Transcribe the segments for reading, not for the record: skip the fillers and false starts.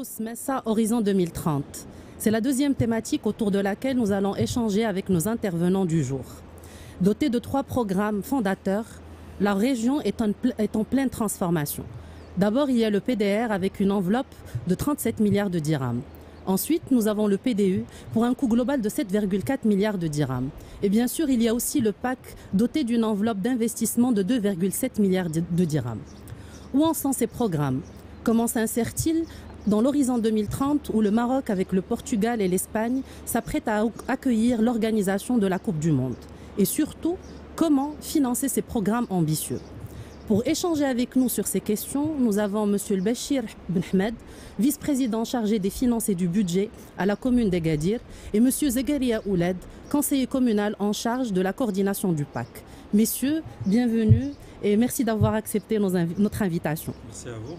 Sous Messa Horizon 2030. C'est la deuxième thématique autour de laquelle nous allons échanger avec nos intervenants du jour. Dotée de 3 programmes fondateurs, la région est en pleine transformation. D'abord, il y a le PDR avec une enveloppe de 37 milliards de dirhams. Ensuite, nous avons le PDU pour un coût global de 7,4 milliards de dirhams. Et bien sûr, il y a aussi le PAC doté d'une enveloppe d'investissement de 2,7 milliards de dirhams. Où en sont ces programmes? Comment s'insèrent-ils dans l'horizon 2030 où le Maroc, avec le Portugal et l'Espagne, s'apprête à accueillir l'organisation de la Coupe du Monde? Et surtout, comment financer ces programmes ambitieux? Pour échanger avec nous sur ces questions, nous avons M. Bachir Ben Ahmed, vice-président chargé des finances et du budget à la commune d'Agadir, et M. Zakaria Ouled, conseiller communal en charge de la coordination du PAC. Messieurs, bienvenue et merci d'avoir accepté notre invitation. Merci à vous.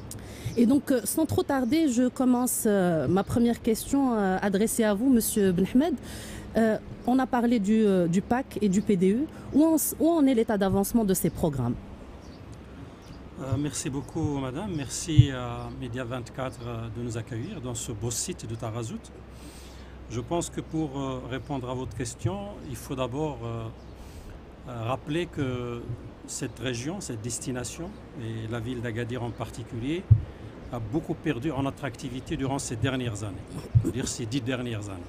Et donc, sans trop tarder, je commence ma première question adressée à vous, M. Ben Ahmed. On a parlé du PAC et du PDU. Où en est l'état d'avancement de ces programmes? Merci beaucoup, madame. Merci à Média 24 de nous accueillir dans ce beau site de Tarazout. Je pense que pour répondre à votre question, il faut d'abord rappeler que cette région, cette destination, et la ville d'Agadir en particulier, a beaucoup perdu en attractivité durant ces dernières années, c'est-à-dire ces 10 dernières années.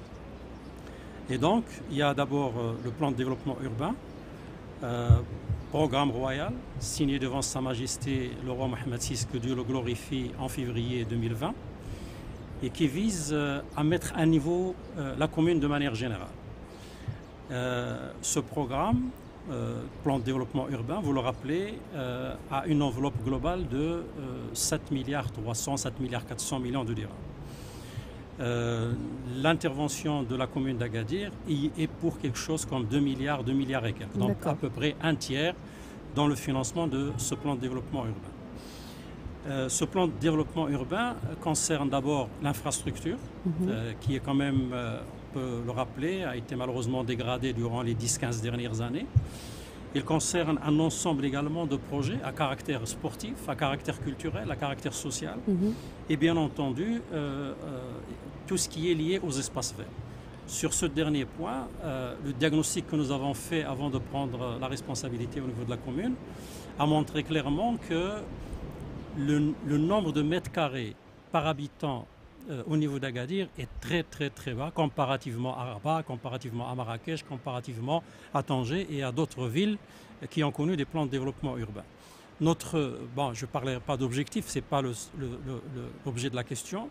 Et donc, il y a d'abord le plan de développement urbain, programme royal, signé devant Sa Majesté le roi Mohammed VI, que Dieu le glorifie, en février 2020, et qui vise à mettre à niveau la commune de manière générale. Ce programme, plan de développement urbain, vous le rappelez, a une enveloppe globale de 7 milliards 300, 7 milliards 400 millions de dirhams. L'intervention de la commune d'Agadir est pour quelque chose comme 2 milliards et quelques. Donc à peu près un tiers dans le financement de ce plan de développement urbain. Ce plan de développement urbain concerne d'abord l'infrastructure, qui est quand même, on peut le rappeler, a été malheureusement dégradée durant les 10-15 dernières années. Il concerne un ensemble également de projets à caractère sportif, à caractère culturel, à caractère social, et bien entendu tout ce qui est lié aux espaces verts. Sur ce dernier point, le diagnostic que nous avons fait avant de prendre la responsabilité au niveau de la commune a montré clairement que le nombre de mètres carrés par habitant au niveau d'Agadir est très bas comparativement à Rabat, comparativement à Marrakech, comparativement à Tanger et à d'autres villes qui ont connu des plans de développement urbain. Je ne parlerai pas d'objectif, ce n'est pas l'objet de la question.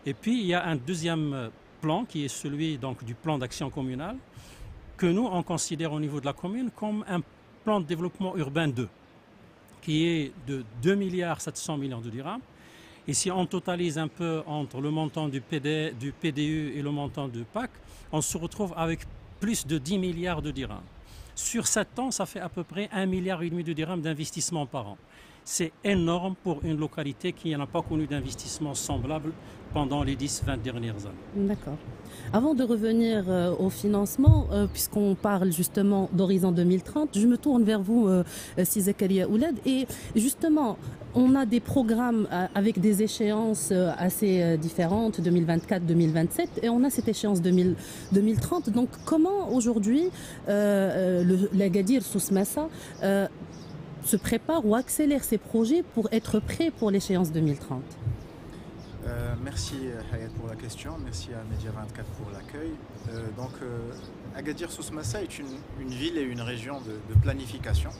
Et puis il y a un deuxième plan qui est celui donc, du plan d'action communale que nous on considère au niveau de la commune comme un plan de développement urbain 2 qui est de 2 milliards 700 millions de dirhams. Et si on totalise un peu entre le montant du PDU et le montant du PAC, on se retrouve avec plus de 10 milliards de dirhams. Sur 7 ans, ça fait à peu près 1,5 milliard de dirhams d'investissement par an. C'est énorme pour une localité qui n'a pas connu d'investissement semblable pendant les 10-20 dernières années. D'accord. Avant de revenir au financement, puisqu'on parle justement d'Horizon 2030, je me tourne vers vous, Zakaria Ouled. Et justement, on a des programmes avec des échéances assez différentes, 2024-2027, et on a cette échéance 2030. Donc comment aujourd'hui l'Agadir Sous Messa se prépare ou accélère ses projets pour être prêt pour l'échéance 2030? Merci Hayat pour la question, merci à Média 24 pour l'accueil. Agadir Sous Messa est une ville et une région de planification.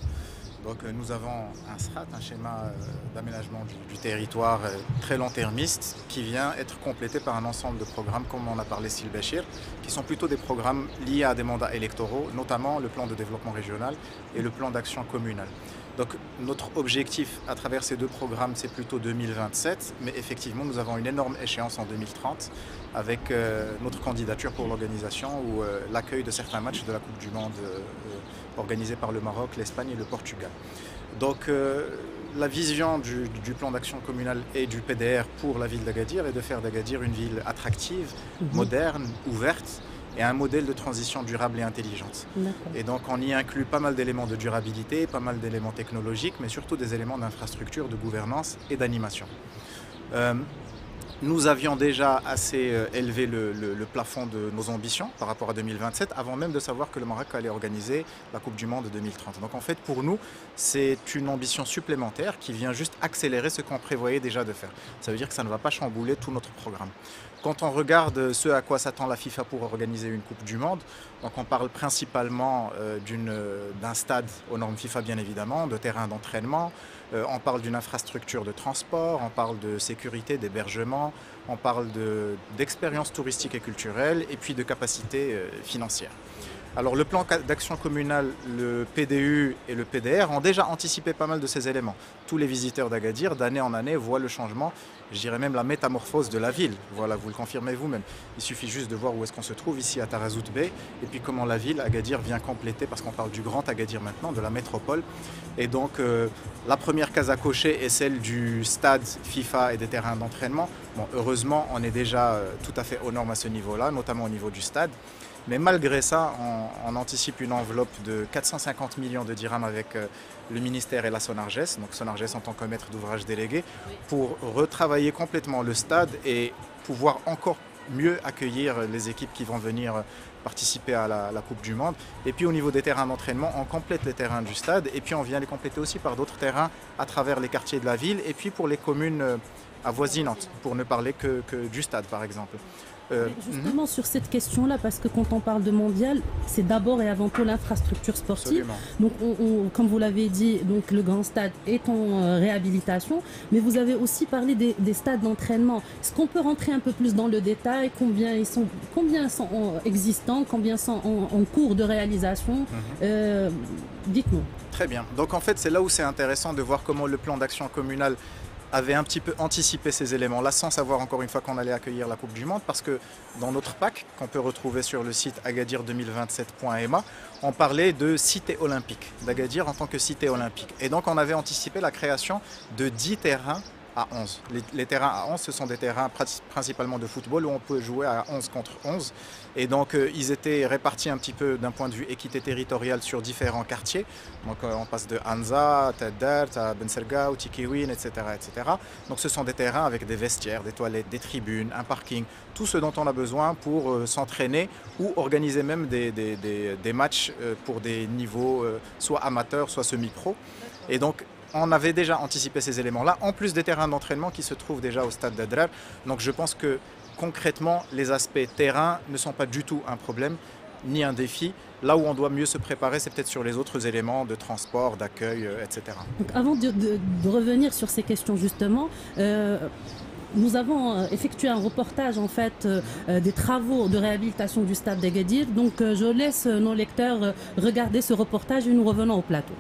Donc nous avons un SRAT, un schéma d'aménagement du territoire très long-termiste qui vient être complété par un ensemble de programmes, comme on a parlé Sil Bachir, qui sont plutôt des programmes liés à des mandats électoraux, notamment le plan de développement régional et le plan d'action communal. Donc notre objectif à travers ces deux programmes, c'est plutôt 2027, mais effectivement nous avons une énorme échéance en 2030 avec notre candidature pour l'organisation ou l'accueil de certains matchs de la Coupe du Monde organisés par le Maroc, l'Espagne et le Portugal. Donc la vision du plan d'action communal et du PDR pour la ville d'Agadir est de faire d'Agadir une ville attractive, moderne, ouverte, et un modèle de transition durable et intelligente. Et donc on y inclut pas mal d'éléments de durabilité, pas mal d'éléments technologiques, mais surtout des éléments d'infrastructure, de gouvernance et d'animation. nous avions déjà assez élevé le plafond de nos ambitions par rapport à 2027, avant même de savoir que le Maroc allait organiser la Coupe du Monde 2030. Donc en fait, pour nous, c'est une ambition supplémentaire qui vient juste accélérer ce qu'on prévoyait déjà de faire. Ça veut dire que ça ne va pas chambouler tout notre programme. Quand on regarde ce à quoi s'attend la FIFA pour organiser une Coupe du Monde, donc on parle principalement d'un stade aux normes FIFA bien évidemment, de terrain d'entraînement, on parle d'une infrastructure de transport, on parle de sécurité, d'hébergement, on parle d'expérience touristique et culturelle et puis de capacité financière. Alors le plan d'action communale, le PDU et le PDR ont déjà anticipé pas mal de ces éléments. Tous les visiteurs d'Agadir, d'année en année, voient le changement, je dirais même la métamorphose de la ville. Voilà, vous le confirmez vous-même. Il suffit juste de voir où est-ce qu'on se trouve ici à Tarazout Bey et puis comment la ville, Agadir, vient compléter, parce qu'on parle du grand Agadir maintenant, de la métropole. Et donc la première case à cocher est celle du stade FIFA et des terrains d'entraînement. Bon, heureusement, on est déjà tout à fait aux normes à ce niveau-là, notamment au niveau du stade. Mais malgré ça, on anticipe une enveloppe de 450 millions de dirhams avec le ministère et la Sonarges, donc Sonarges en tant que maître d'ouvrage délégué, pour retravailler complètement le stade et pouvoir encore mieux accueillir les équipes qui vont venir participer à la Coupe du Monde. Et puis au niveau des terrains d'entraînement, on complète les terrains du stade et puis on vient les compléter aussi par d'autres terrains à travers les quartiers de la ville et puis pour les communes avoisinantes, pour ne parler que du stade par exemple. Justement sur cette question-là, parce que quand on parle de mondial, c'est d'abord et avant tout l'infrastructure sportive. Absolument. Donc, comme vous l'avez dit, donc le grand stade est en réhabilitation, mais vous avez aussi parlé des stades d'entraînement. Est-ce qu'on peut rentrer un peu plus dans le détail, combien sont existants, combien sont en cours de réalisation? Dites-nous. Très bien. Donc en fait, c'est là où c'est intéressant de voir comment le plan d'action communal avait un petit peu anticipé ces éléments-là sans savoir encore une fois qu'on allait accueillir la Coupe du Monde, parce que dans notre PAC, qu'on peut retrouver sur le site agadir2027.ma, on parlait de cité olympique, d'Agadir en tant que cité olympique. Et donc on avait anticipé la création de 10 terrains à 11. Les terrains à 11, ce sont des terrains principalement de football où on peut jouer à 11 contre 11. Et donc ils étaient répartis un petit peu d'un point de vue équité territoriale sur différents quartiers. Donc on passe de Anza, Taddart, à Ben Sergaou, Tikiwin, etc., etc. Donc ce sont des terrains avec des vestiaires, des toilettes, des tribunes, un parking, tout ce dont on a besoin pour s'entraîner ou organiser même des matchs pour des niveaux soit amateurs, soit semi-pro. Et donc on avait déjà anticipé ces éléments-là, en plus des terrains d'entraînement qui se trouvent déjà au stade d'Adrar. Donc je pense que concrètement, les aspects terrain ne sont pas du tout un problème, ni un défi. Là où on doit mieux se préparer, c'est peut-être sur les autres éléments de transport, d'accueil, etc. Donc avant de revenir sur ces questions justement, nous avons effectué un reportage en fait des travaux de réhabilitation du stade d'Agadir. Donc je laisse nos lecteurs regarder ce reportage et nous revenons au plateau.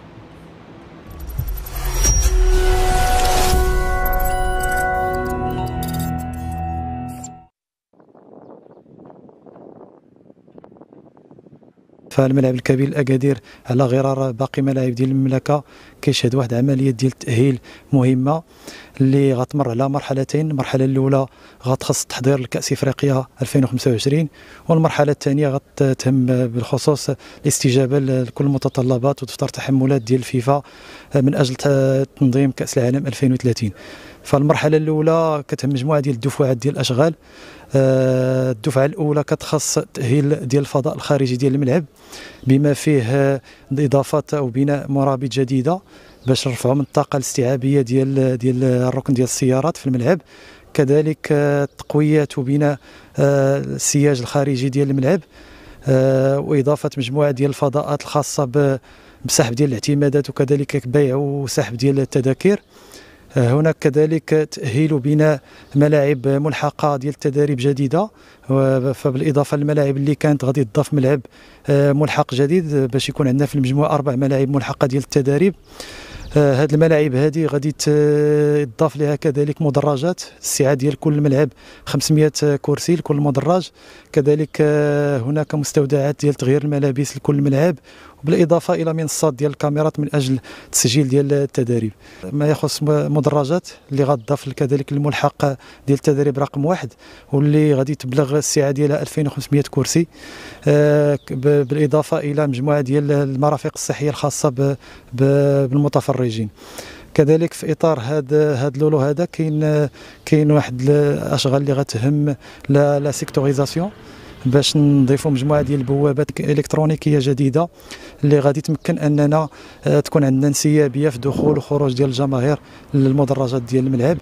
فالملعب الكبير الأكادير على غرار باقي ملاعب ديال المملكة كيشهد واحد العملية ديال التأهيل مهمة اللي غتمر على مرحلتين. المرحلة الأولى غتخص تحضير لكأس إفريقيا 2025 والمرحلة الثانية غتهم بالخصوص الاستجابة لكل المتطلبات وتفطر تحملات ديال الفيفا من أجل تنظيم كأس العالم 2030. فالمرحلة الأولى كتهم مجموعة ديال الدفعات ديال الأشغال. الدفعة الأولى كتخص تأهيل ديال الفضاء الخارجي ديال الملعب بما فيه إضافة أو بناء مرابط جديدة باش نرفعوا من الطاقة الاستيعابية ديال الركن ديال السيارات في الملعب. كذلك تقويات وبناء السياج الخارجي ديال الملعب وإضافة مجموعة ديال الفضاءات الخاصة بسحب ديال الاعتمادات وكذلك بيع وسحب ديال التذاكر. هناك كذلك تأهيل وبناء ملاعب ملحقة ديال التدريب جديدة، فبالإضافة للملاعب اللي كانت غادي تضاف ملعب ملحق جديد باش يكون عندنا في المجموعة 4 ملاعب ملحقة ديال التدريب. هاد الملاعب هذه غادي تضاف لها كذلك مدرجات، الاستيعاب ديال كل ملعب 500 كرسي لكل مدرج. كذلك هناك مستودعات ديال تغيير الملابس لكل ملعب، بالإضافة إلى منصات ديال الكاميرات من أجل التسجيل ديال التدريب. ما يخص مدرجات اللي غتضاف كذلك الملحق ديال التدريب رقم 1 واللي غادي تبلغ السعة ديالها 2500 كرسي، بالإضافة إلى مجموعة ديال المرافق الصحية الخاصة بالمتفرجين. كذلك في اطار هذا اللولو هذا كاين واحد الاشغال اللي غتهم لا سيكتوريزاسيون باش نضيفوا مجموعه ديال البوابات الكترونيكيه جديده اللي غادي تمكن اننا تكون عندنا انسيابيه في دخول وخروج ديال الجماهير للمدرجات ديال الملعب.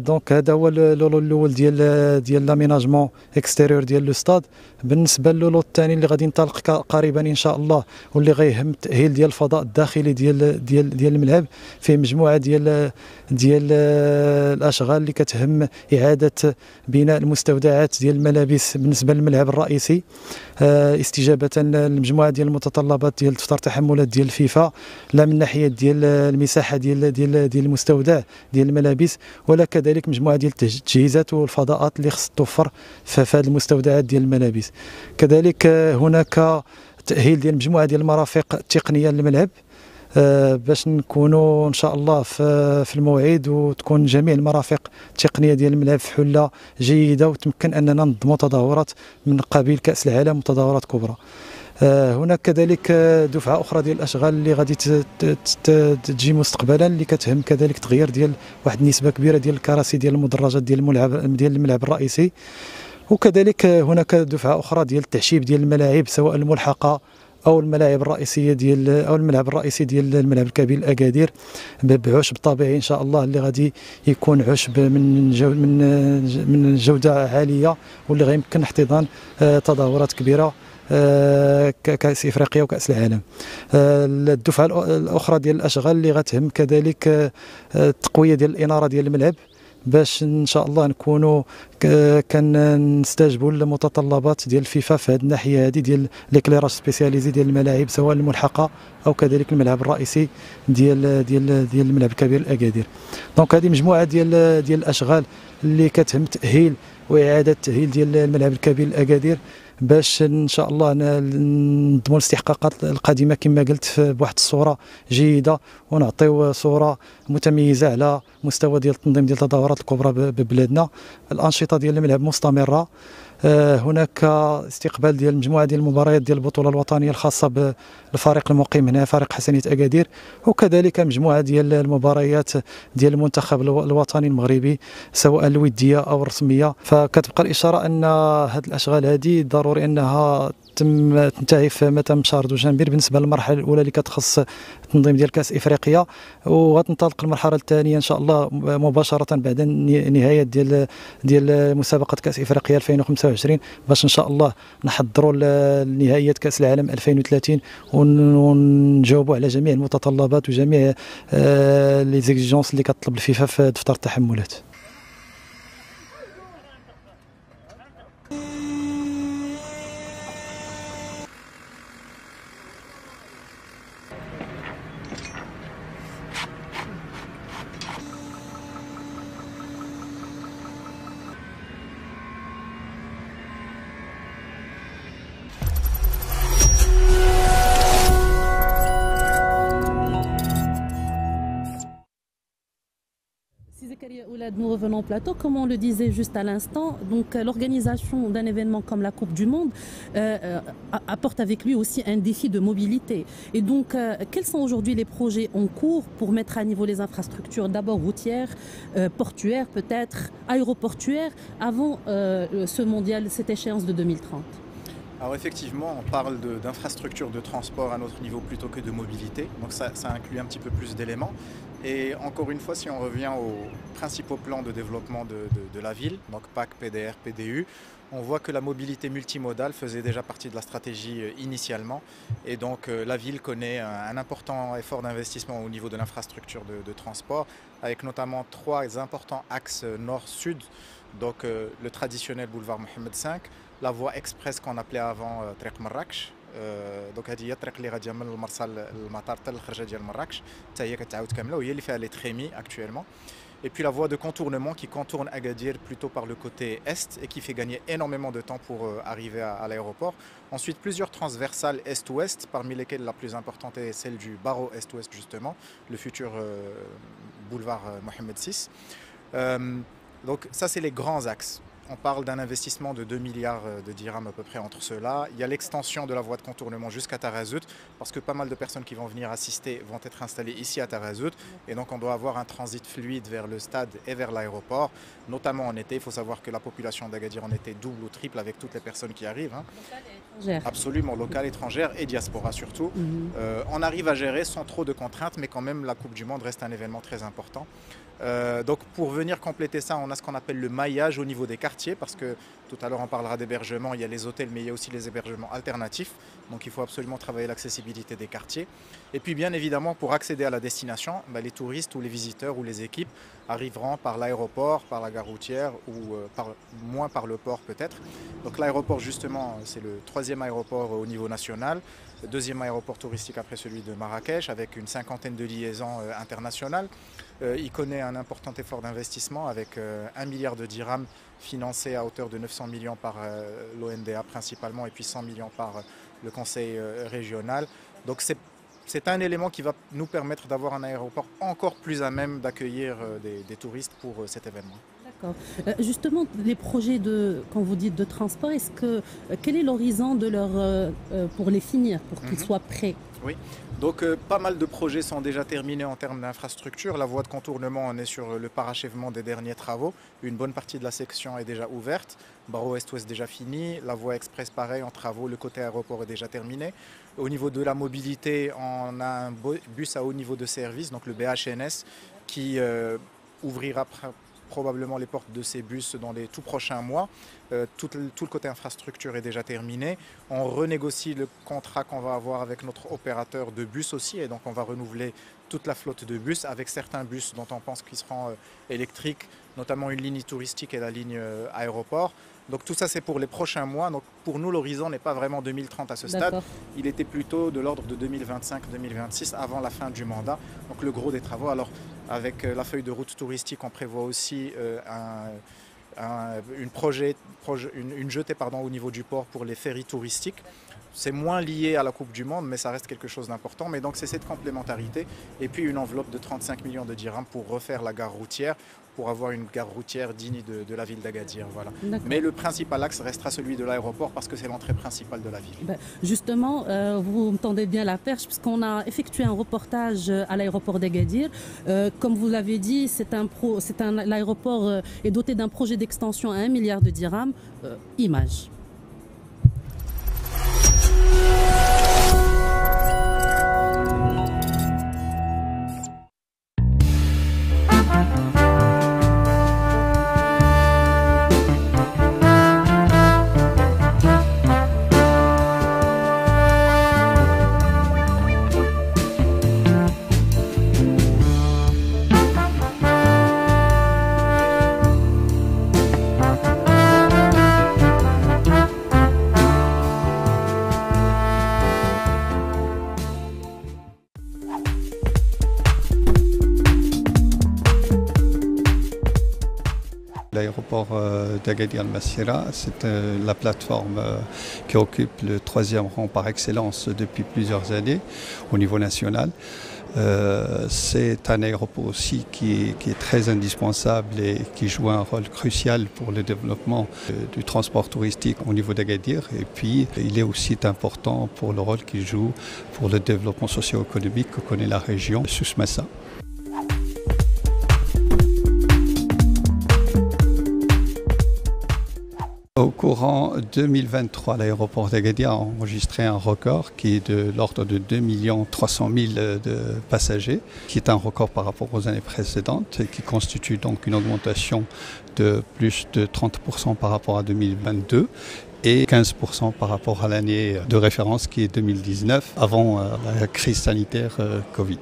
دونك هذا هو اللولو الاول ديال لاميناجمون اكستيريور ديال لو ستاد. بالنسبه للولو الثاني اللي غادي ينطلق قريبا ان شاء الله واللي غيهم التاهيل ديال الفضاء الداخلي ديال الملعب، فيه مجموعه ديال الاشغال اللي كتهم اعاده بناء المستودعات ديال الملابس بالنسبه للملعب الرئيسي، استجابه لمجموعه ديال المتطلبات ديال دفتر تحملات ديال الفيفا، لا من ناحيه ديال المساحه ديال المستودع ديال الملابس، ولا كذلك مجموعه ديال التجهيزات والفضاءات اللي خص توفر في هذه المستودعات ديال الملابس. كذلك هناك تاهيل ديال مجموعه ديال المرافق التقنيه للملعب باش نكونوا ان شاء الله في الموعد وتكون جميع المرافق التقنيه ديال الملعب في حله جيده وتمكن اننا ننظموا تظاهرات من قبيل كاس العالم وتظاهرات كبرى. هناك كذلك دفعه اخرى ديال الاشغال اللي غادي تجي مستقبلا اللي كتهم كذلك تغيير ديال واحد النسبه كبيره ديال الكراسي ديال المدرجات ديال الملعب الرئيسي، وكذلك هناك دفعه اخرى ديال التعشيب ديال الملاعب سواء الملحقه او الملاعب الرئيسيه او الملعب الرئيسي ديال الملعب الكبير الاكادير بعشب طبيعي ان شاء الله اللي غادي يكون عشب من جوده عاليه واللي غيمكن احتضان تظاهرات كبيره كأس إفريقيا وكأس العالم. الدفعة الأخرى ديال الأشغال اللي غتهم كذلك التقوية ديال الإنارة ديال الملعب باش إن شاء الله نكونوا كنستجبوا للمتطلبات ديال الفيفا في هذه الناحية هذه ديال ليكليراج سبيسياليزي ديال الملاعب سواء الملحقة أو كذلك الملعب الرئيسي ديال الملعب الكبير الأكادير. دونك هذه مجموعة ديال الأشغال اللي كتهم تأهيل وإعادة تأهيل ديال الملعب الكبير الأكادير باش ان شاء الله نضموا الاستحقاقات القادمه كما قلت بواحد الصوره جيده ونعطيو صوره متميزه على مستوى ديال التنظيم ديال التظاهرات الكبرى ببلادنا. الانشطه ديال الملعب مستمره، هناك استقبال ديال مجموعه ديال المباريات ديال البطوله الوطنيه الخاصه بالفريق المقيم هنا فريق حسنيه اكادير، وكذلك مجموعه ديال المباريات ديال المنتخب الوطني المغربي سواء الوديه او الرسميه. فكتبقى الاشاره ان هذه الاشغال هذه ضروري انها تنتهي في متى شهر دوجنبير بالنسبه للمرحله الاولى اللي كتخص التنظيم ديال كاس افريقيا، وغتنطلق المرحله الثانيه ان شاء الله مباشره بعد نهايه ديال مسابقه كاس افريقيا 2025 باش ان شاء الله نحضروا لنهايه كاس العالم 2030 ونجاوبوا على جميع المتطلبات وجميع لي زيكزيجونس اللي كتطلب الفيفا في دفتر التحملات. Nous revenons au plateau. Comme on le disait juste à l'instant, donc l'organisation d'un événement comme la Coupe du Monde apporte avec lui aussi un défi de mobilité. Et donc, quels sont aujourd'hui les projets en cours pour mettre à niveau les infrastructures, d'abord routières, portuaires peut-être, aéroportuaires, avant ce mondial, cette échéance de 2030? Alors effectivement, on parle d'infrastructures de transport à notre niveau plutôt que de mobilité, donc ça inclut un petit peu plus d'éléments. Et encore une fois, si on revient aux principaux plans de développement de la ville, donc PAC, PDR, PDU, on voit que la mobilité multimodale faisait déjà partie de la stratégie initialement. Et donc la ville connaît un important effort d'investissement au niveau de l'infrastructure de transport, avec notamment 3 importants axes nord-sud, donc le traditionnel boulevard Mohamed V, la voie express qu'on appelait avant Trek Marrakech. Donc هذه هي الطريق اللي غاديه من المرسى للمطار حتى الخرجه ديال مراكش، حتى هي كتعاود كامله وهي اللي فيها لي تريمي actuellement. Et puis la voie de contournement qui contourne Agadir plutôt par le côté est et qui fait gagner énormément de temps pour arriver à l'aéroport. Ensuite, plusieurs transversales est-ouest, parmi lesquelles la plus importante est celle du barreau est-ouest justement, le futur boulevard Mohamed VI. Donc ça c'est les grands axes. on parle d'un investissement de 2 milliards de dirhams à peu près entre ceux-là. Il y a l'extension de la voie de contournement jusqu'à Tarazout, parce que pas mal de personnes qui vont venir assister vont être installées ici à Tarazout. Et donc on doit avoir un transit fluide vers le stade et vers l'aéroport, notamment en été. Il faut savoir que la population d'Agadir en été double ou triple avec toutes les personnes qui arrivent. Locale et étrangère. Absolument, locale, étrangère et diaspora surtout. On arrive à gérer sans trop de contraintes, mais quand même la Coupe du Monde reste un événement très important. Donc pour venir compléter ça, on a ce qu'on appelle le maillage au niveau des quartiers, parce que tout à l'heure on parlera d'hébergement, il y a les hôtels mais il y a aussi les hébergements alternatifs, donc il faut absolument travailler l'accessibilité des quartiers. Et puis bien évidemment pour accéder à la destination, les touristes ou les visiteurs ou les équipes arriveront par l'aéroport, par la gare routière ou moins par le port peut-être. Donc l'aéroport justement c'est le 3e aéroport au niveau national, le 2e aéroport touristique après celui de Marrakech avec une 50aine de liaisons internationales. Il connaît un important effort d'investissement avec 1 milliard de dirhams financés à hauteur de 900 millions par l'ONDA principalement et puis 100 millions par le conseil régional. Donc c'est un élément qui va nous permettre d'avoir un aéroport encore plus à même d'accueillir des touristes pour cet événement. D'accord. Justement, les projets quand vous dites de transport, quel est l'horizon pour les finir, pour qu'ils soient prêts? Oui, donc pas mal de projets sont déjà terminés en termes d'infrastructure. La voie de contournement, on est sur le parachèvement des derniers travaux. Une bonne partie de la section est déjà ouverte. Barreau Est-Ouest déjà fini. La voie express pareil en travaux. Le côté aéroport est déjà terminé. Au niveau de la mobilité, on a un bus à haut niveau de service, donc le BHNS, qui ouvrira probablement les portes de ces bus dans les tout prochains mois. Tout le côté infrastructure est déjà terminé. On renégocie le contrat qu'on va avoir avec notre opérateur de bus aussi, et donc on va renouveler toute la flotte de bus avec certains bus dont on pense qu'ils seront électriques, notamment une ligne touristique et la ligne aéroport. Donc tout ça c'est pour les prochains mois. Donc pour nous l'horizon n'est pas vraiment 2030 à ce stade. Il était plutôt de l'ordre de 2025-2026 avant la fin du mandat. Donc le gros des travaux. Alors avec la feuille de route touristique, on prévoit aussi une jetée au niveau du port pour les ferries touristiques. C'est moins lié à la Coupe du Monde, mais ça reste quelque chose d'important. Mais donc c'est cette complémentarité. Et puis une enveloppe de 35 millions de dirhams pour refaire la gare routière, pour avoir une gare routière digne de la ville d'Agadir. Voilà. Mais le principal axe restera celui de l'aéroport parce que c'est l'entrée principale de la ville. Justement, vous me tendez bien la perche puisqu'on a effectué un reportage à l'aéroport d'Agadir. Comme vous l'avez dit, l'aéroport est doté d'un projet d'extension à 1 milliard de dirhams. Image. L'aéroport d'Agadir Al-Massira, c'est la plateforme qui occupe le 3e rang par excellence depuis plusieurs années au niveau national. C'est un aéroport aussi qui est très indispensable et qui joue un rôle crucial pour le développement du transport touristique au niveau d'Agadir. Et puis, il est aussi important pour le rôle qu'il joue pour le développement socio-économique que connaît la région Souss Massa. Au courant 2023, l'aéroport d'Agadir a enregistré un record qui est de l'ordre de 2 300 000 de passagers, qui est un record par rapport aux années précédentes et qui constitue donc une augmentation de plus de 30% par rapport à 2022 et 15% par rapport à l'année de référence qui est 2019, avant la crise sanitaire Covid.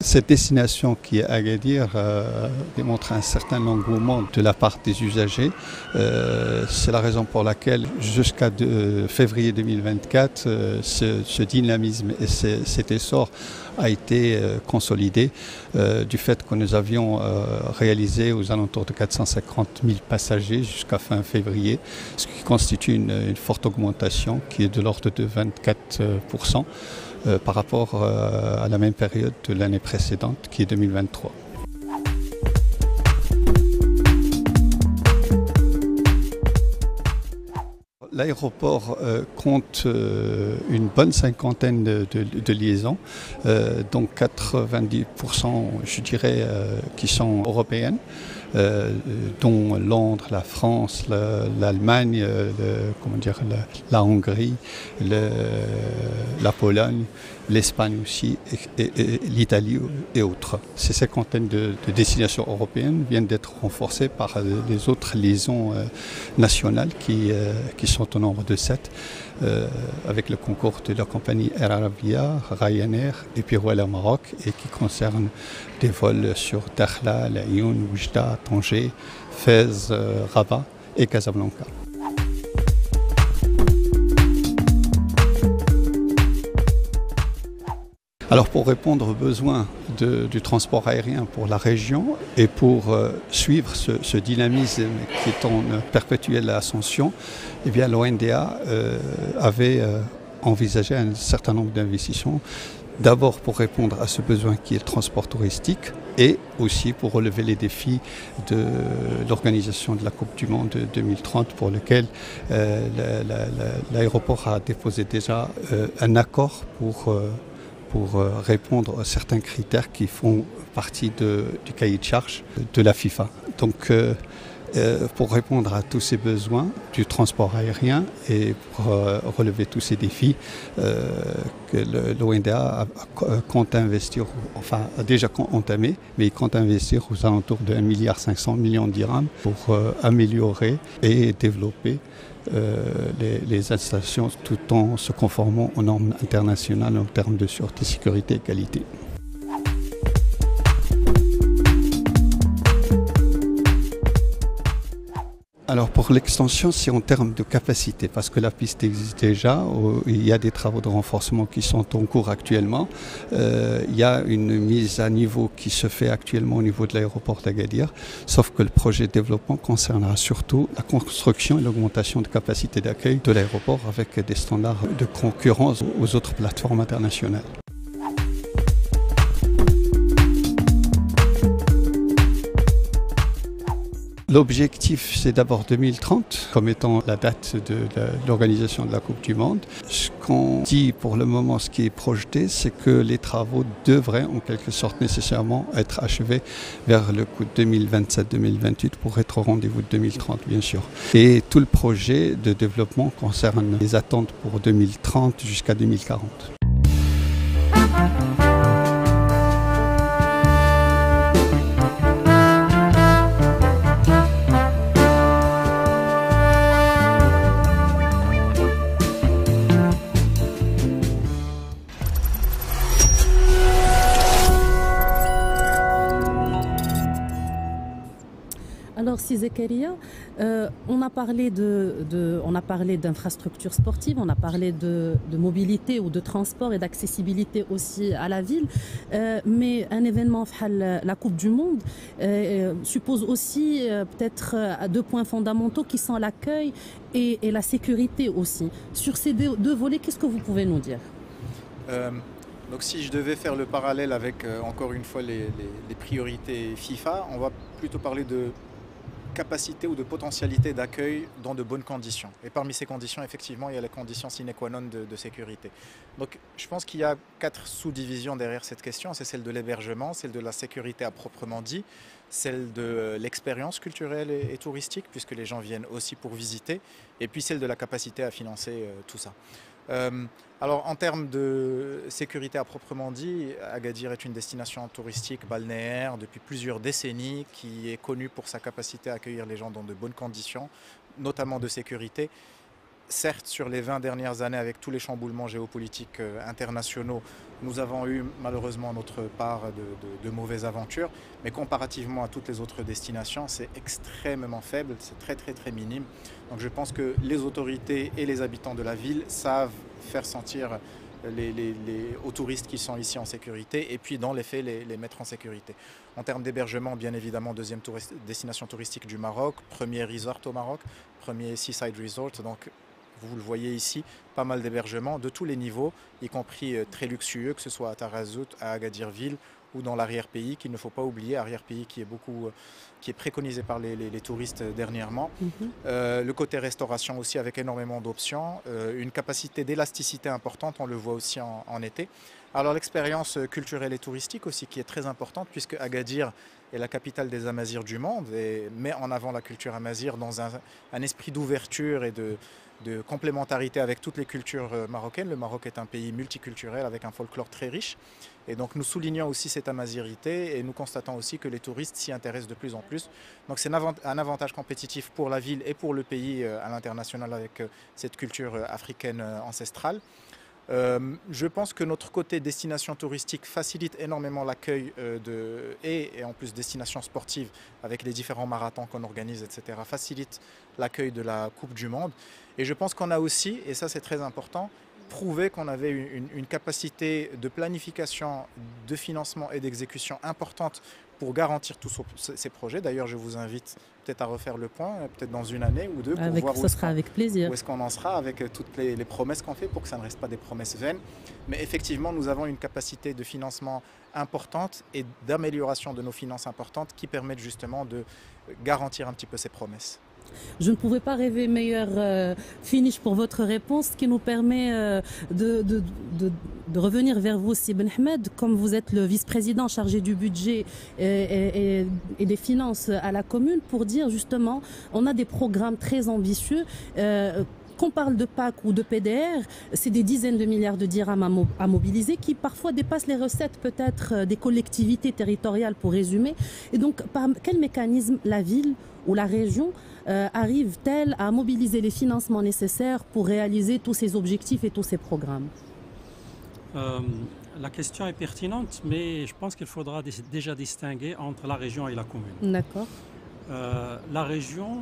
Cette destination qui est Agadir démontre un certain engouement de la part des usagers. C'est la raison pour laquelle jusqu'à février 2024, ce dynamisme et cet essor a été consolidé du fait que nous avions réalisé aux alentours de 450 000 passagers jusqu'à fin février, ce qui constitue une forte augmentation qui est de l'ordre de 24%. par rapport à la même période de l'année précédente qui est 2023. L'aéroport compte une bonne cinquantaine de liaisons, dont 90% je dirais qui sont européennes, dont Londres, la France, l'Allemagne, la Hongrie, la Pologne, l'Espagne aussi, et l'Italie et autres. Ces cinquantaines de destinations européennes viennent d'être renforcées par les autres liaisons nationales qui sont au nombre de 7, avec le concours de la compagnie Air Arabia, Ryanair et puis Royal Air Maroc, et qui concernent des vols sur Dakhla, Laayoune, Oujda, Tanger, Fès, Rabat et Casablanca. Alors pour répondre aux besoins du transport aérien pour la région et pour suivre ce dynamisme qui est en perpétuelle ascension, eh bien l'ONDA avait envisagé un certain nombre d'investissements, d'abord pour répondre à ce besoin qui est le transport touristique et aussi pour relever les défis de l'organisation de la Coupe du Monde 2030 pour lequel l'aéroport a déposé déjà un accord pour répondre à certains critères qui font partie du cahier de charge de la FIFA. Donc pour répondre à tous ces besoins du transport aérien et pour relever tous ces défis, l'ONDA compte investir, enfin a déjà entamé, mais il compte investir aux alentours de 1,5 milliard de dirhams pour améliorer et développer les installations tout en se conformant aux normes internationales en termes de sûreté, sécurité et qualité. Alors pour l'extension, c'est en termes de capacité, parce que la piste existe déjà, il y a des travaux de renforcement qui sont en cours actuellement, il y a une mise à niveau qui se fait actuellement au niveau de l'aéroport d'Agadir, sauf que le projet de développement concernera surtout la construction et l'augmentation de capacité d'accueil de l'aéroport avec des standards de concurrence aux autres plateformes internationales. L'objectif, c'est d'abord 2030, comme étant la date de l'organisation de la Coupe du Monde. Ce qu'on dit pour le moment, ce qui est projeté, c'est que les travaux devraient en quelque sorte nécessairement être achevés vers le coup de 2027-2028 pour être au rendez-vous de 2030, bien sûr. Et tout le projet de développement concerne les attentes pour 2030 jusqu'à 2040. Alors, si Zakaria, on a parlé d'infrastructures sportives, on a parlé de mobilité ou de transport et d'accessibilité aussi à la ville, mais un événement, la Coupe du Monde, suppose aussi peut-être deux points fondamentaux qui sont l'accueil et la sécurité aussi. Sur ces deux volets, qu'est-ce que vous pouvez nous dire ? Donc si je devais faire le parallèle avec, encore une fois, les priorités FIFA, on va plutôt parler de capacité ou de potentialité d'accueil dans de bonnes conditions. Et parmi ces conditions, effectivement, il y a les conditions sine qua non de sécurité. Donc je pense qu'il y a 4 sous-divisions derrière cette question. C'est celle de l'hébergement, celle de la sécurité à proprement dit, celle de l'expérience culturelle et touristique, puisque les gens viennent aussi pour visiter, et puis celle de la capacité à financer tout ça. Alors en termes de sécurité à proprement dit, Agadir est une destination touristique balnéaire depuis plusieurs décennies qui est connue pour sa capacité à accueillir les gens dans de bonnes conditions, notamment de sécurité. Certes, sur les 20 dernières années, avec tous les chamboulements géopolitiques internationaux, nous avons eu malheureusement notre part de mauvaises aventures, mais comparativement à toutes les autres destinations, c'est extrêmement faible, c'est très minime. Donc je pense que les autorités et les habitants de la ville savent faire sentir aux touristes qui sont ici en sécurité et puis dans les faits les mettre en sécurité. En termes d'hébergement, bien évidemment, deuxième destination touristique du Maroc, premier resort au Maroc, premier seaside resort, donc Vous le voyez ici, pas mal d'hébergements de tous les niveaux, y compris très luxueux, que ce soit à Tarazout, à Agadir-Ville ou dans l'arrière-pays, qu'il ne faut pas oublier, arrière-pays qui est préconisé par les touristes dernièrement. Le côté restauration aussi avec énormément d'options, une capacité d'élasticité importante, on le voit aussi en été. Alors l'expérience culturelle et touristique aussi qui est très importante puisque Agadir est la capitale des Amazirs du monde et met en avant la culture amazigh dans un esprit d'ouverture et de complémentarité avec toutes les cultures marocaines. Le Maroc est un pays multiculturel avec un folklore très riche. Et donc nous soulignons aussi cette amazirité et nous constatons aussi que les touristes s'y intéressent de plus en plus. Donc c'est un avantage compétitif pour la ville et pour le pays à l'international avec cette culture africaine ancestrale. Je pense que notre côté destination touristique facilite énormément l'accueil et en plus destination sportive avec les différents marathons qu'on organise, etc. facilite l'accueil de la Coupe du Monde. Et je pense qu'on a aussi, et ça c'est très important, prouvé qu'on avait une capacité de planification, de financement et d'exécution importante pour garantir tous ces projets. D'ailleurs, je vous invite peut-être à refaire le point, peut-être dans une année ou deux, pour voir ce sera avec plaisir. Où est-ce qu'on en sera avec toutes les promesses qu'on fait pour que ça ne reste pas des promesses vaines. Mais effectivement, nous avons une capacité de financement importante et d'amélioration de nos finances importantes qui permettent justement de garantir un petit peu ces promesses. Je ne pouvais pas rêver meilleur finish pour votre réponse, qui nous permet de revenir vers vous, Si Ben Ahmed. Comme vous êtes le vice-président chargé du budget et des finances à la commune, pour dire justement, on a des programmes très ambitieux. Qu'on parle de PAC ou de PDR, c'est des dizaines de milliards de dirhams à mobiliser qui parfois dépassent les recettes peut-être des collectivités territoriales, pour résumer. Et donc, par quel mécanisme la ville ou la région arrive-t-elle à mobiliser les financements nécessaires pour réaliser tous ces objectifs et tous ces programmes? La question est pertinente, mais je pense qu'il faudra déjà distinguer entre la région et la commune. D'accord. La région,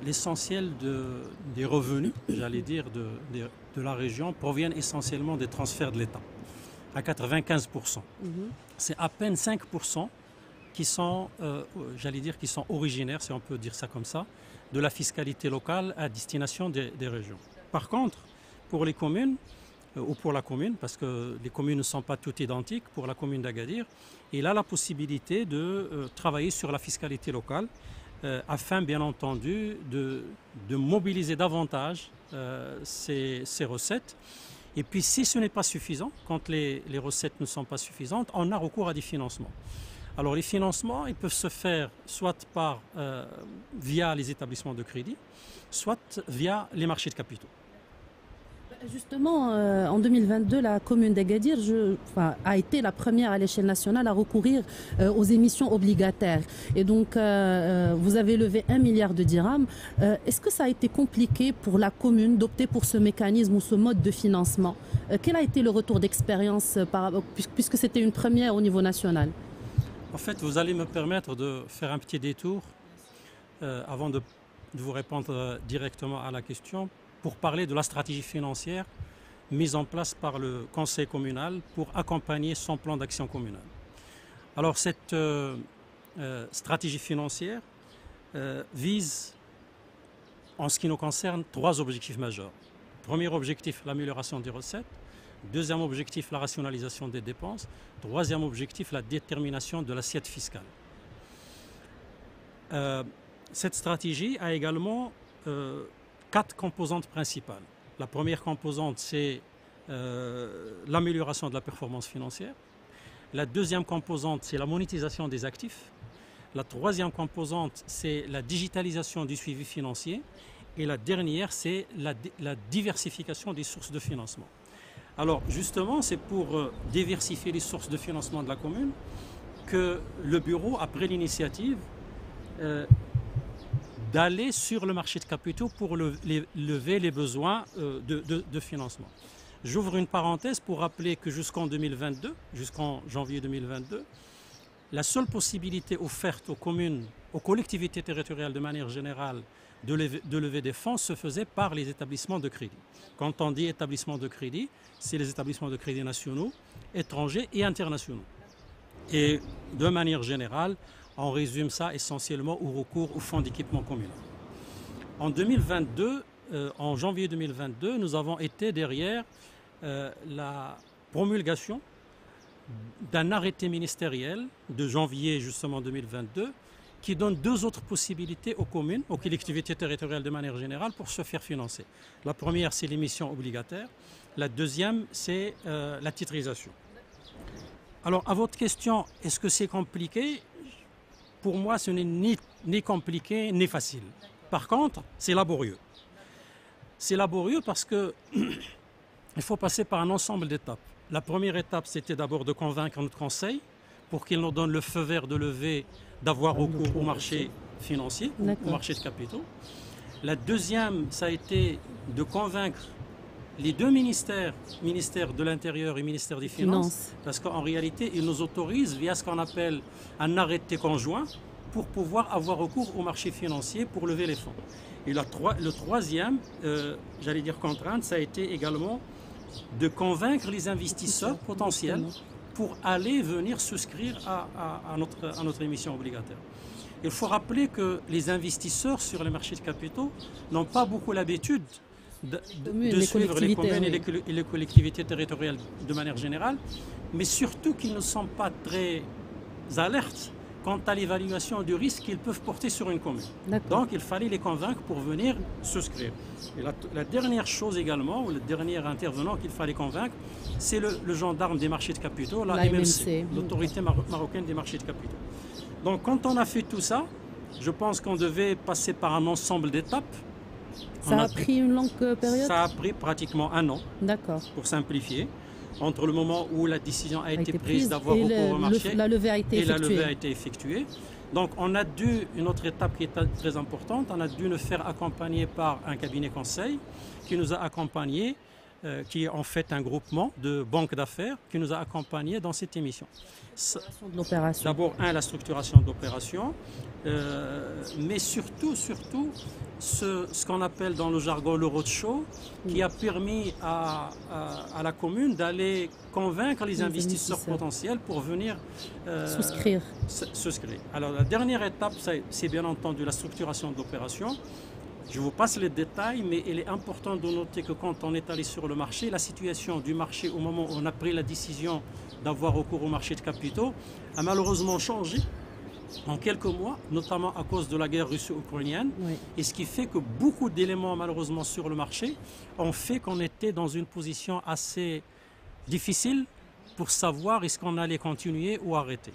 l'essentiel des revenus, j'allais dire, de la région proviennent essentiellement des transferts de l'État, à 95%. C'est à peine 5% qui sont, j'allais dire, qui sont originaires, si on peut dire ça comme ça, de la fiscalité locale à destination des régions. Par contre, pour les communes, ou pour la commune, parce que les communes ne sont pas toutes identiques, pour la commune d'Agadir, il a la possibilité de travailler sur la fiscalité locale afin, bien entendu, de mobiliser davantage ces recettes. Et puis, si ce n'est pas suffisant, quand les recettes ne sont pas suffisantes, on a recours à des financements. Alors, les financements, ils peuvent se faire soit via les établissements de crédit, soit via les marchés de capitaux. Justement, en 2022, la commune d'Agadir a été la première à l'échelle nationale à recourir aux émissions obligataires. Et donc, vous avez levé 1 milliard de dirhams. Est-ce que ça a été compliqué pour la commune d'opter pour ce mécanisme ou ce mode de financement? Quel a été le retour d'expérience puisque c'était une première au niveau national? En fait, vous allez me permettre de faire un petit détour avant de vous répondre directement à la question, pour parler de la stratégie financière mise en place par le conseil communal pour accompagner son plan d'action communal. Alors cette stratégie financière vise, en ce qui nous concerne, 3 objectifs majeurs. Premier objectif, l'amélioration des recettes. Deuxième objectif, la rationalisation des dépenses. Troisième objectif, la détermination de l'assiette fiscale. Cette stratégie a également 4 composantes principales. La première composante, c'est l'amélioration de la performance financière. La deuxième composante, c'est la monétisation des actifs. La troisième composante, c'est la digitalisation du suivi financier. Et la dernière, c'est la diversification des sources de financement. Alors justement, c'est pour diversifier les sources de financement de la commune que le bureau a pris l'initiative d'aller sur le marché de capitaux pour lever les besoins de financement. J'ouvre une parenthèse pour rappeler que jusqu'en janvier 2022, la seule possibilité offerte aux communes, aux collectivités territoriales de manière générale de lever des fonds se faisait par les établissements de crédit. Quand on dit établissements de crédit, c'est les établissements de crédit nationaux, étrangers et internationaux. Et de manière générale, on résume ça essentiellement au recours au fonds d'équipement communal. En 2022, en janvier 2022, nous avons été derrière la promulgation d'un arrêté ministériel de janvier justement 2022 qui donne deux autres possibilités aux communes, aux collectivités territoriales de manière générale pour se faire financer. La première, c'est l'émission obligataire. La deuxième, c'est la titrisation. Alors, à votre question, est-ce que c'est compliqué? Pour moi, ce n'est ni compliqué ni facile. Par contre, c'est laborieux. C'est laborieux parce que il faut passer par un ensemble d'étapes. La première étape, c'était d'abord de convaincre notre conseil pour qu'il nous donne le feu vert de lever, d'avoir recours au marché financier, au marché de capitaux. La deuxième, ça a été de convaincre les deux ministères, ministère de l'Intérieur et ministère des Finances, parce qu'en réalité, ils nous autorisent via ce qu'on appelle un arrêté conjoint pour pouvoir avoir recours au marché financier pour lever les fonds. Et le troisième, j'allais dire contrainte, ça a été également de convaincre les investisseurs potentiels pour aller venir souscrire à notre émission obligataire. Il faut rappeler que les investisseurs sur les marchés de capitaux n'ont pas beaucoup l'habitude de suivre les communes et les collectivités territoriales de manière générale, mais surtout qu'ils ne sont pas très alertes quant à l'évaluation du risque qu'ils peuvent porter sur une commune. Donc il fallait les convaincre pour venir souscrire. Et la dernière chose également, ou le dernier intervenant qu'il fallait convaincre, c'est le gendarme des marchés de capitaux, la MMC, l'autorité marocaine des marchés de capitaux. Donc quand on a fait tout ça, je pense qu'on devait passer par un ensemble d'étapes. Ça a pris une longue période? Ça a pris pratiquement un an, pour simplifier, entre le moment où la décision a été prise d'avoir recours au marché la levée a été effectuée. Donc on a dû, une autre étape qui est très importante, on a dû nous faire accompagner par un cabinet conseil qui nous a accompagnés, qui est en fait un groupement de banques d'affaires qui nous a accompagnés dans cette émission. D'abord, la structuration de l'opération, mais surtout ce qu'on appelle dans le jargon le roadshow, qui a permis à la commune d'aller convaincre les investisseurs potentiels pour venir souscrire. Alors la dernière étape, c'est bien entendu la structuration de l'opération. Je vous passe les détails, mais il est important de noter que quand on est allé sur le marché, la situation du marché au moment où on a pris la décision d'avoir recours au marché de capitaux a malheureusement changé en quelques mois, notamment à cause de la guerre russo-ukrainienne. Et ce qui fait que beaucoup d'éléments malheureusement sur le marché ont fait qu'on était dans une position assez difficile pour savoir est-ce qu'on allait continuer ou arrêter.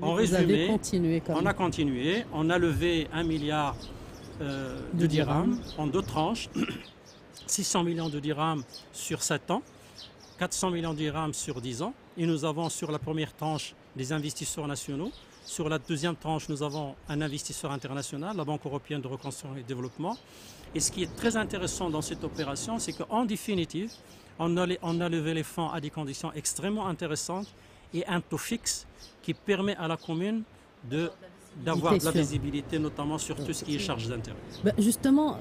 En résumé, on a continué, on a levé 1 milliard de dirhams en deux tranches, 600 millions de dirhams sur 7 ans, 400 millions de dirhams sur 10 ans. Et nous avons sur la première tranche des investisseurs nationaux. Sur la deuxième tranche, nous avons un investisseur international, la Banque européenne de reconstruction et développement. Et ce qui est très intéressant dans cette opération, c'est qu'en définitive, on a levé les fonds à des conditions extrêmement intéressantes et un taux fixe qui permet à la commune d'avoir de la visibilité, notamment sur tout ce qui est charges d'intérêt. Justement,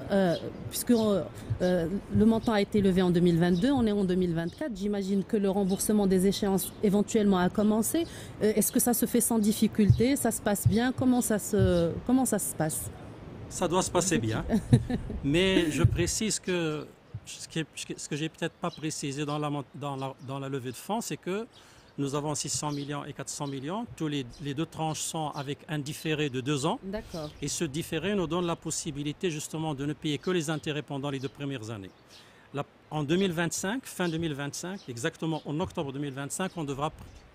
puisque le montant a été levé en 2022, on est en 2024, j'imagine que le remboursement des échéances éventuellement a commencé. Est-ce que ça se fait sans difficulté? Ça se passe bien? Comment ça se passe? Ça doit se passer bien, mais je précise que ce que j'ai peut-être pas précisé dans la levée de fonds, c'est que nous avons 600 millions et 400 millions. Les deux tranches sont avec un différé de 2 ans. Et ce différé nous donne la possibilité justement de ne payer que les intérêts pendant les 2 premières années. En 2025, fin 2025, exactement en octobre 2025, on devra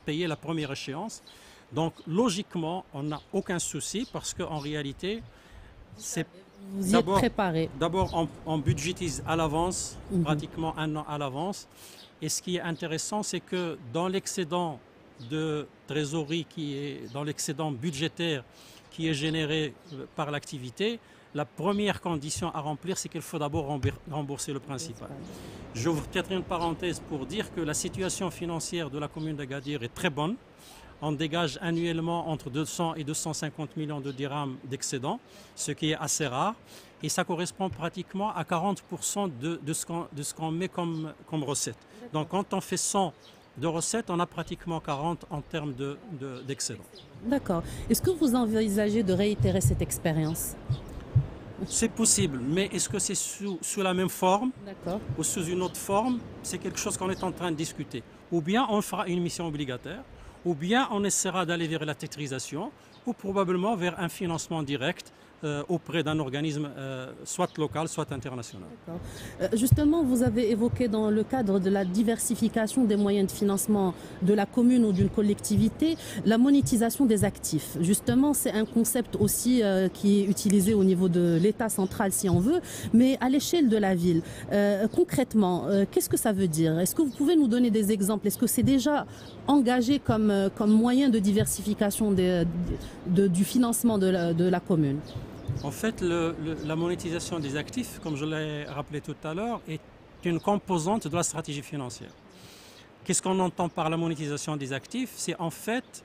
payer la première échéance. Donc logiquement, on n'a aucun souci parce qu'en réalité, c'est... Vous y êtes préparé. D'abord, on budgétise à l'avance, pratiquement 1 an à l'avance. Et ce qui est intéressant, c'est que dans l'excédent de trésorerie, dans l'excédent budgétaire qui est généré par l'activité, la première condition à remplir, c'est qu'il faut d'abord rembourser le principal. J'ouvre peut-être une parenthèse pour dire que la situation financière de la commune d'Agadir est très bonne. On dégage annuellement entre 200 et 250 millions de dirhams d'excédent, ce qui est assez rare. Et ça correspond pratiquement à 40% de ce qu'on met comme recette. Donc quand on fait 100 de recettes, on a pratiquement 40 en termes d'excédent. D'accord. Est-ce que vous envisagez de réitérer cette expérience? C'est possible, mais est-ce que c'est sous la même forme ou sous une autre forme? C'est quelque chose qu'on est en train de discuter. Ou bien on fera une mission obligataire, ou bien on essaiera d'aller vers la titrisation, ou probablement vers un financement direct auprès d'un organisme soit local, soit international. Justement, vous avez évoqué dans le cadre de la diversification des moyens de financement de la commune ou d'une collectivité, la monétisation des actifs. Justement, c'est un concept aussi qui est utilisé au niveau de l'État central, si on veut, mais à l'échelle de la ville. Concrètement, qu'est-ce que ça veut dire? Est-ce que vous pouvez nous donner des exemples? Est-ce que c'est déjà engagé comme moyen de diversification du financement de la commune? En fait, la monétisation des actifs, comme je l'ai rappelé tout à l'heure, est une composante de la stratégie financière. Qu'est-ce qu'on entend par la monétisation des actifs? C'est en fait,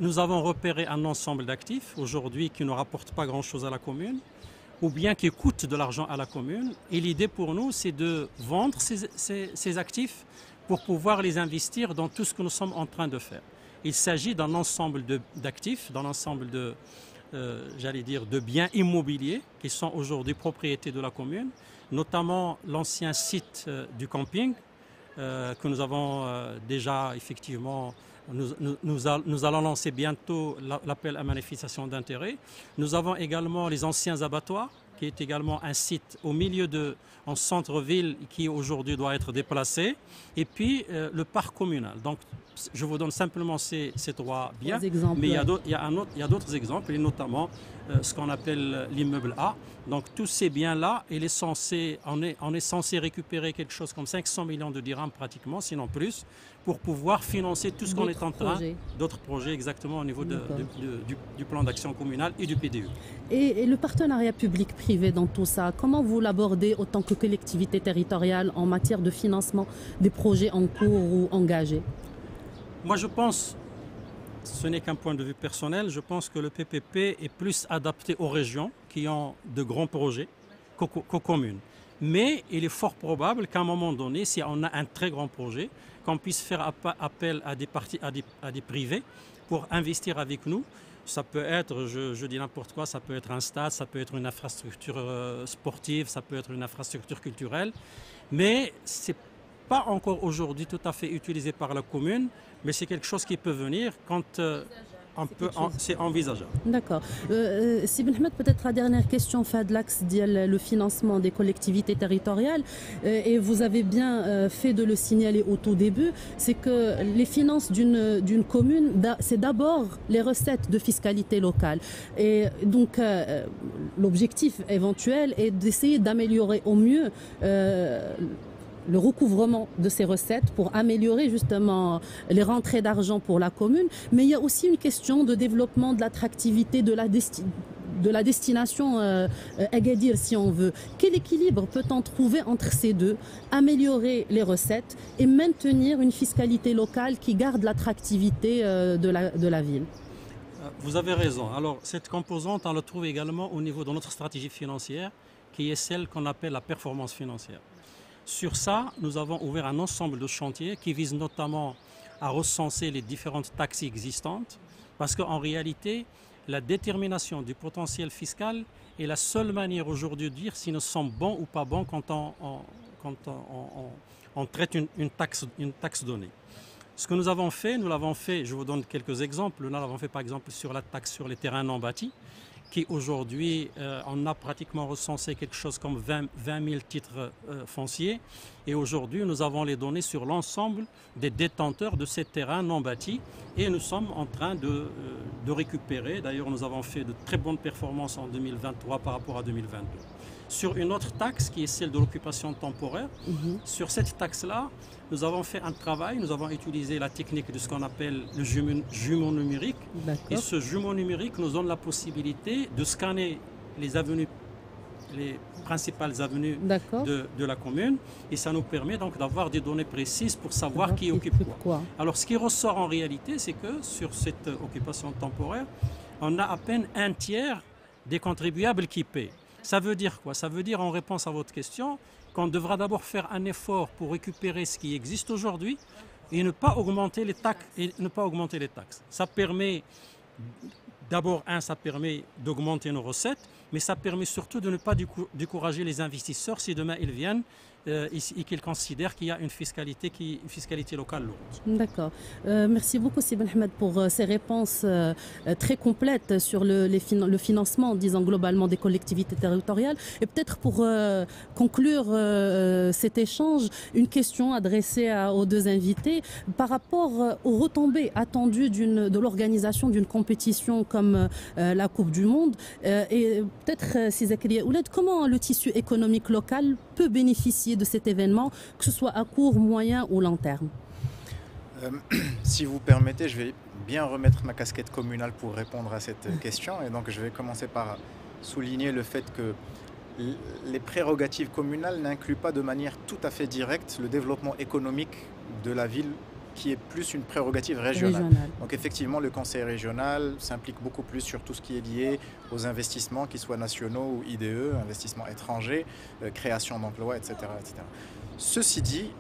nous avons repéré un ensemble d'actifs aujourd'hui qui ne rapportent pas grand-chose à la commune, ou bien qui coûtent de l'argent à la commune. Et l'idée pour nous, c'est de vendre ces actifs pour pouvoir les investir dans tout ce que nous sommes en train de faire. Il s'agit d'un ensemble d'actifs, d'un ensemble de de biens immobiliers qui sont aujourd'hui propriété de la commune, notamment l'ancien site du camping que nous avons déjà effectivement, nous allons lancer bientôt l'appel à manifestation d'intérêt. Nous avons également les anciens abattoirs qui est également un site au milieu en centre-ville qui aujourd'hui doit être déplacé, et puis le parc communal. Donc je vous donne simplement ces trois biens, mais il y a d'autres exemples, et notamment ce qu'on appelle l'immeuble A. Donc tous ces biens-là, on est censé récupérer quelque chose comme 500 millions de dirhams pratiquement, sinon plus, pour pouvoir financer tout ce qu'on est en train, d'autres projets exactement au niveau du plan d'action communal et du PDU. Et le partenariat public-privé dans tout ça, comment vous l'abordez autant que collectivité territoriale en matière de financement des projets en cours ou engagés? Moi je pense, ce n'est qu'un point de vue personnel, je pense que le PPP est plus adapté aux régions qui ont de grands projets qu'aux communes. Mais il est fort probable qu'à un moment donné, si on a un très grand projet, qu'on puisse faire appel à des privés pour investir avec nous. Ça peut être, je dis n'importe quoi, ça peut être un stade, ça peut être une infrastructure sportive, ça peut être une infrastructure culturelle. Mais ce n'est pas encore aujourd'hui tout à fait utilisé par la commune, mais c'est quelque chose qui peut venir quand c'est envisageable. D'accord. Sibn Ahmed, peut-être la dernière question fait l'axe le financement des collectivités territoriales, et vous avez bien fait de le signaler au tout début, c'est que les finances d'une commune, c'est d'abord les recettes de fiscalité locale. Et donc l'objectif éventuel est d'essayer d'améliorer au mieux le recouvrement de ces recettes pour améliorer justement les rentrées d'argent pour la commune. Mais il y a aussi une question de développement de l'attractivité de la destination Agadir, si on veut. Quel équilibre peut-on trouver entre ces deux? Améliorer les recettes et maintenir une fiscalité locale qui garde l'attractivité de la ville. Vous avez raison. Alors cette composante, on la trouve également au niveau de notre stratégie financière, qui est celle qu'on appelle la performance financière. Sur ça, nous avons ouvert un ensemble de chantiers qui visent notamment à recenser les différentes taxes existantes, parce qu'en réalité, la détermination du potentiel fiscal est la seule manière aujourd'hui de dire si nous sommes bons ou pas bons quand on traite une taxe donnée. Ce que nous l'avons fait, je vous donne quelques exemples. Nous l'avons fait par exemple sur la taxe sur les terrains non bâtis, qui aujourd'hui, on a pratiquement recensé quelque chose comme 20 000 titres fonciers. Et aujourd'hui, nous avons les données sur l'ensemble des détenteurs de ces terrains non bâtis. Et nous sommes en train de récupérer. D'ailleurs, nous avons fait de très bonnes performances en 2023 par rapport à 2022. Sur une autre taxe qui est celle de l'occupation temporaire, sur cette taxe-là, nous avons fait un travail, nous avons utilisé la technique de ce qu'on appelle le jumeau numérique. Et ce jumeau numérique nous donne la possibilité de scanner les principales avenues de la commune, et ça nous permet donc d'avoir des données précises pour savoir qui occupe quoi. Alors ce qui ressort en réalité, c'est que sur cette occupation temporaire, on a à peine un tiers des contribuables qui paient. Ça veut dire quoi? Ça veut dire, en réponse à votre question, qu'on devra d'abord faire un effort pour récupérer ce qui existe aujourd'hui et ne pas augmenter les taxes. Ça permet, d'abord, ça permet d'augmenter nos recettes, mais ça permet surtout de ne pas décourager les investisseurs si demain ils viennent et qu'ils considèrent qu'il y a une fiscalité locale lourde. D'accord. Merci beaucoup Sibn Ahmed pour ces réponses très complètes sur le financement, disons globalement, des collectivités territoriales. Et peut-être pour conclure cet échange, une question adressée aux deux invités par rapport aux retombées attendues de l'organisation d'une compétition comme la Coupe du Monde. Et peut-être, si Zakaria Ouled, comment le tissu économique local peut bénéficier de cet événement, que ce soit à court, moyen ou long terme? Si vous permettez, je vais bien remettre ma casquette communale pour répondre à cette question. Et donc, je vais commencer par souligner le fait que les prérogatives communales n'incluent pas de manière tout à fait directe le développement économique de la ville, qui est plus une prérogative régionale. Donc effectivement, le conseil régional s'implique beaucoup plus sur tout ce qui est lié aux investissements, qu'ils soient nationaux ou IDE, investissements étrangers, création d'emplois, etc., etc. Ceci dit,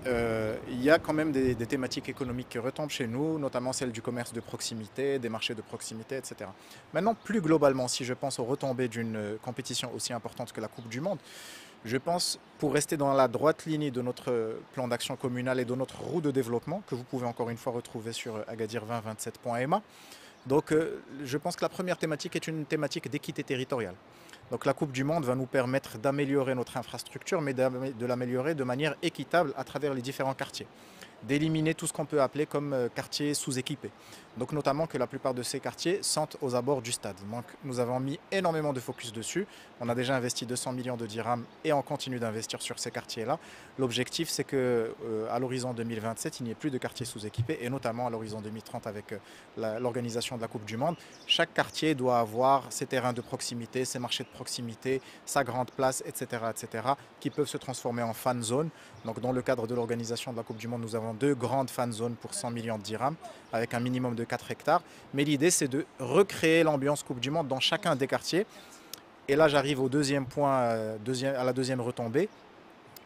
il y a quand même des thématiques économiques qui retombent chez nous, notamment celle du commerce de proximité, des marchés de proximité, etc. Maintenant, plus globalement, si je pense aux retombées d'une compétition aussi importante que la Coupe du Monde, je pense, pour rester dans la droite ligne de notre plan d'action communal et de notre roue de développement, que vous pouvez encore une fois retrouver sur agadir2027.ma, donc je pense que la première thématique est une thématique d'équité territoriale. Donc la Coupe du Monde va nous permettre d'améliorer notre infrastructure, mais de l'améliorer de manière équitable à travers les différents quartiers. D'éliminer tout ce qu'on peut appeler comme quartiers sous-équipés. Donc notamment que la plupart de ces quartiers sont aux abords du stade. Donc nous avons mis énormément de focus dessus. On a déjà investi 200 millions de dirhams et on continue d'investir sur ces quartiers-là. L'objectif, c'est qu'à l'horizon 2027, il n'y ait plus de quartiers sous-équipés, et notamment à l'horizon 2030 avec l'organisation de la Coupe du Monde. Chaque quartier doit avoir ses terrains de proximité, ses marchés de proximité, sa grande place, etc., etc., qui peuvent se transformer en fan zone. Donc dans le cadre de l'organisation de la Coupe du Monde, nous avons 2 grandes fan zones pour 100 millions de dirhams, avec un minimum de 4 hectares. Mais l'idée, c'est de recréer l'ambiance Coupe du Monde dans chacun des quartiers. Et là, j'arrive au deuxième point, à la deuxième retombée,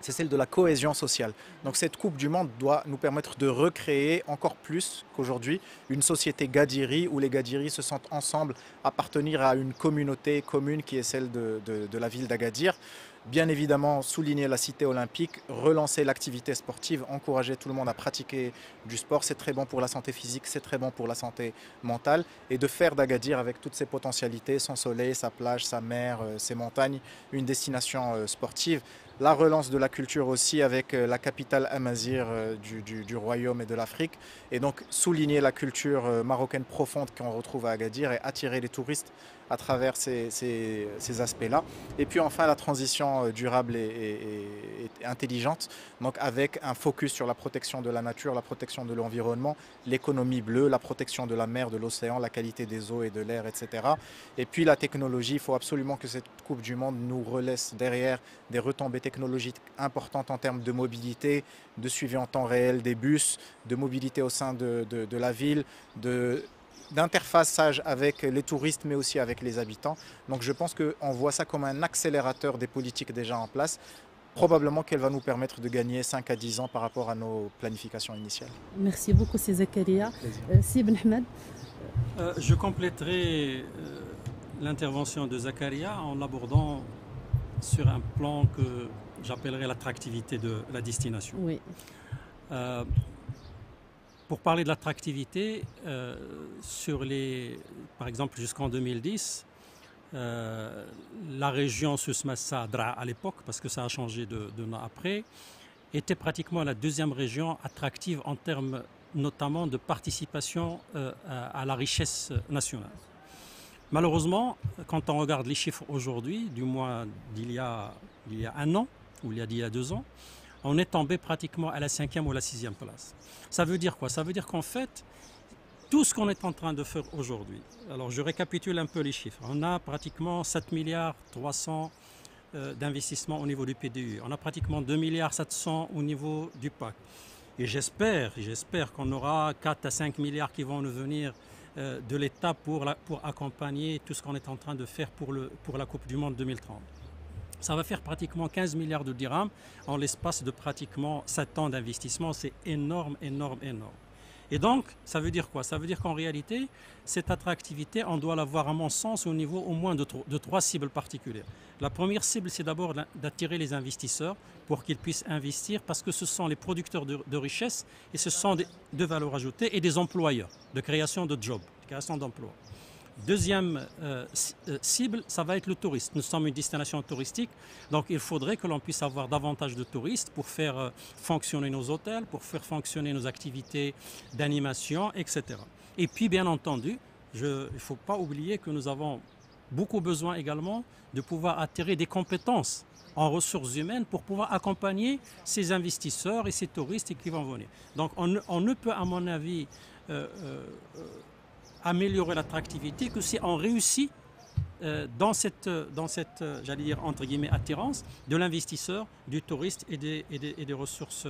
c'est celle de la cohésion sociale. Donc cette Coupe du Monde doit nous permettre de recréer encore plus qu'aujourd'hui une société gadiri où les Gadiris se sentent ensemble appartenir à une communauté commune qui est celle de la ville d'Agadir. Bien évidemment, souligner la cité olympique, relancer l'activité sportive, encourager tout le monde à pratiquer du sport. C'est très bon pour la santé physique, c'est très bon pour la santé mentale. Et de faire d'Agadir, avec toutes ses potentialités, son soleil, sa plage, sa mer, ses montagnes, une destination sportive. La relance de la culture aussi avec la capitale amazigh du royaume et de l'Afrique. Et donc souligner la culture marocaine profonde qu'on retrouve à Agadir et attirer les touristes à travers ces aspects-là. Et puis enfin la transition durable et intelligente, donc avec un focus sur la protection de la nature, la protection de l'environnement, l'économie bleue, la protection de la mer, de l'océan, la qualité des eaux et de l'air, etc. Et puis la technologie, il faut absolument que cette Coupe du Monde nous relaisse derrière des retombées technologiques importantes en termes de mobilité, de suivi en temps réel des bus, de mobilité au sein de la ville, d'interfaçage avec les touristes mais aussi avec les habitants. Donc je pense qu'on voit ça comme un accélérateur des politiques déjà en place. Probablement qu'elle va nous permettre de gagner 5 à 10 ans par rapport à nos planifications initiales. Merci beaucoup, c'est Zakaria. Sibn Ahmed. Je compléterai l'intervention de Zakaria en l'abordant sur un plan que j'appellerais l'attractivité de la destination. Oui. Pour parler de l'attractivité, par exemple jusqu'en 2010, la région Souss-Massa Draa à l'époque, parce que ça a changé de nom après, était pratiquement la deuxième région attractive en termes notamment de participation à la richesse nationale. Malheureusement, quand on regarde les chiffres aujourd'hui, du moins d'il y a un an, ou il y a 2 ans, on est tombé pratiquement à la 5e ou la 6e place. Ça veut dire quoi? Ça veut dire qu'en fait, tout ce qu'on est en train de faire aujourd'hui, alors je récapitule un peu les chiffres, on a pratiquement 7 milliards 300 d'investissements au niveau du PDU, on a pratiquement 2 milliards 700 au niveau du PAC. Et j'espère qu'on aura 4 à 5 milliards qui vont nous venir de l'État pour accompagner tout ce qu'on est en train de faire pour la Coupe du Monde 2030. Ça va faire pratiquement 15 milliards de dirhams en l'espace de pratiquement 7 ans d'investissement. C'est énorme, énorme, énorme. Et donc, ça veut dire quoi? Ça veut dire qu'en réalité, cette attractivité, on doit l'avoir à mon sens au niveau au moins de 3 cibles particulières. La première cible, c'est d'abord d'attirer les investisseurs pour qu'ils puissent investir parce que ce sont les producteurs de richesse et ce sont de valeur ajoutée et des employeurs, de création de jobs, de création d'emplois. Deuxième cible, ça va être le touriste. Nous sommes une destination touristique, donc il faudrait que l'on puisse avoir davantage de touristes pour faire fonctionner nos hôtels, pour faire fonctionner nos activités d'animation, etc. Et puis, bien entendu, il ne faut pas oublier que nous avons beaucoup besoin également de pouvoir attirer des compétences en ressources humaines pour pouvoir accompagner ces investisseurs et ces touristes qui vont venir. Donc, on ne peut, à mon avis, améliorer l'attractivité que si on réussit dans cette j'allais dire, entre guillemets, attirance de l'investisseur, du touriste et des ressources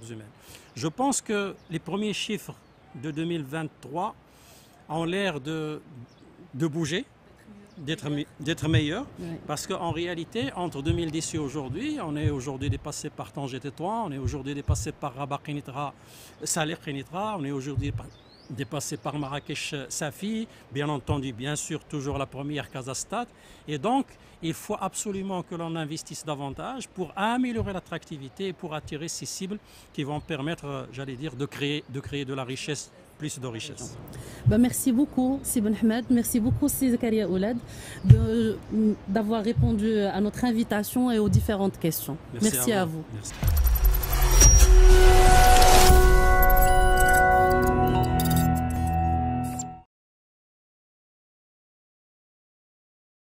humaines. Je pense que les premiers chiffres de 2023 ont l'air de bouger, d'être meilleurs, Oui. parce qu'en réalité, entre 2010 et aujourd'hui, on est aujourd'hui dépassé par Tanger Tétouan, on est aujourd'hui dépassé par Rabat Kenitra, Salih Kenitra, on est aujourd'hui dépassé par Marrakech Safi, bien entendu, bien sûr, toujours la première Casastad. Et donc, il faut absolument que l'on investisse davantage pour améliorer l'attractivité et pour attirer ces cibles qui vont permettre, j'allais dire, de créer de la richesse, plus de richesse. Merci beaucoup, Sibn Ahmed. Merci beaucoup, Zakaria Oulad, d'avoir répondu à notre invitation et aux différentes questions. Merci à vous. Merci.